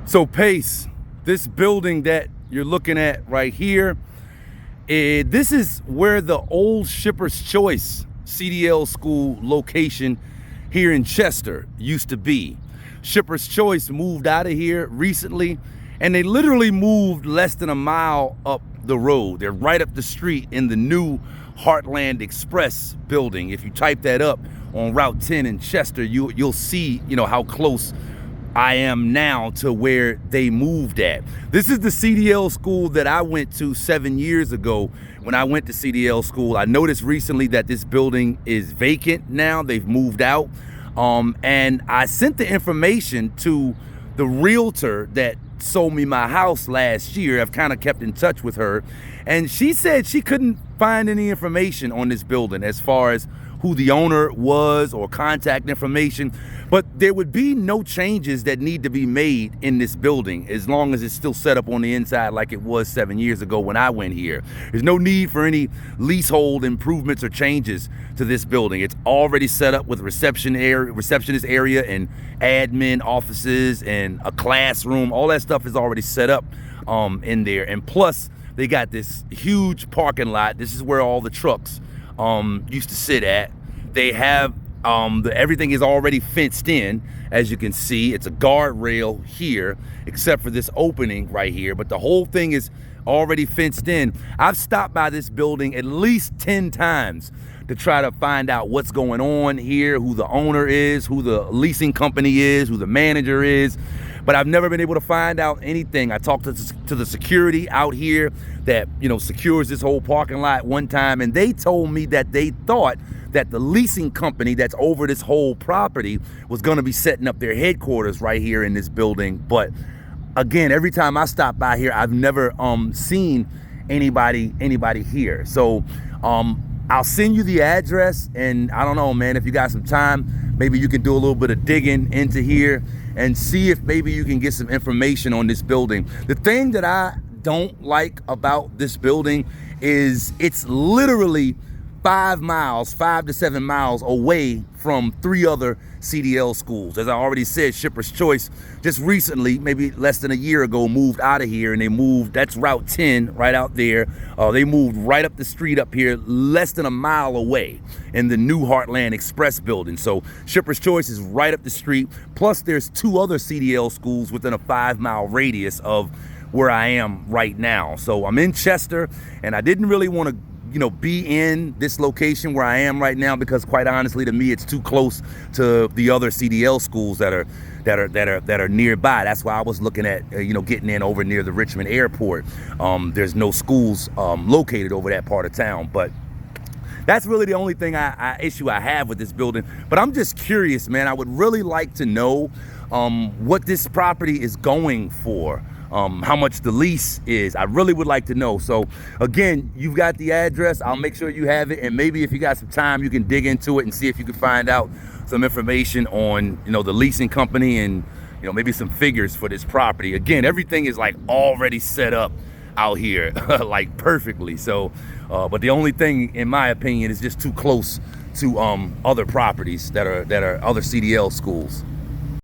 So Pace, this building that you're looking at right here, this is where the old Shipper's Choice CDL school location here in Chester used to be. Shipper's Choice moved out of here recently, and they literally moved less than a mile up the road. They're right up the street in the new Heartland Express building. If you type that up on Route 10 in Chester, you'll see, how close I am now to where they moved at. This is the CDL school that I went to 7 years ago. When I went to CDL school, I noticed recently that this building is vacant now. They've moved out. And I sent the information to the realtor that sold me my house last year. I've kind of kept in touch with her, and she said she couldn't find any information on this building as far as who the owner was or contact information, but there would be no changes that need to be made in this building as long as it's still set up on the inside like it was 7 years ago when I went here. There's no need for any leasehold improvements or changes to this building. It's already set up with receptionist area and admin offices and a classroom. All that stuff is already set up in there. And plus, they got this huge parking lot. This is where all the trucks used to sit at. They have everything is already fenced in, as you can see. It's a guardrail here, except for this opening right here, but the whole thing is already fenced in. I've stopped by this building at least 10 times to try to find out what's going on here, who the owner is, who the leasing company is, who the manager is, but I've never been able to find out anything. I talked to the security out here that, secures this whole parking lot one time, and they told me that they thought that the leasing company that's over this whole property was gonna be setting up their headquarters right here in this building. But again, every time I stop by here, I've never seen anybody here. So I'll send you the address, and I don't know, man, if you got some time, maybe you can do a little bit of digging into here and see if maybe you can get some information on this building. The thing that I don't like about this building is it's literally 5 to 7 miles away from 3 other CDL schools. As I already said, Shipper's Choice just recently, maybe less than a year ago, moved out of here, and they moved, that's Route 10 right out there. They moved right up the street up here, less than a mile away in the new Heartland Express building. So Shipper's Choice is right up the street. Plus there's 2 other CDL schools within a 5-mile radius of where I am right now. So I'm in Chester, and I didn't really want to be in this location where I am right now because, quite honestly, to me, it's too close to the other CDL schools that are nearby. That's why I was looking at getting in over near the Richmond airport. There's no schools located over that part of town, but that's really the only thing issue I have with this building. But I'm just curious, man. I would really like to know what this property is going for. How much the lease is. I really would like to know. So again, you've got the address. I'll make sure you have it, and maybe if you got some time, you can dig into it and see if you can find out some information on the leasing company and maybe some figures for this property. Again, everything is like already set up out here like perfectly. So but the only thing, in my opinion, is just too close to other properties that are other CDL schools.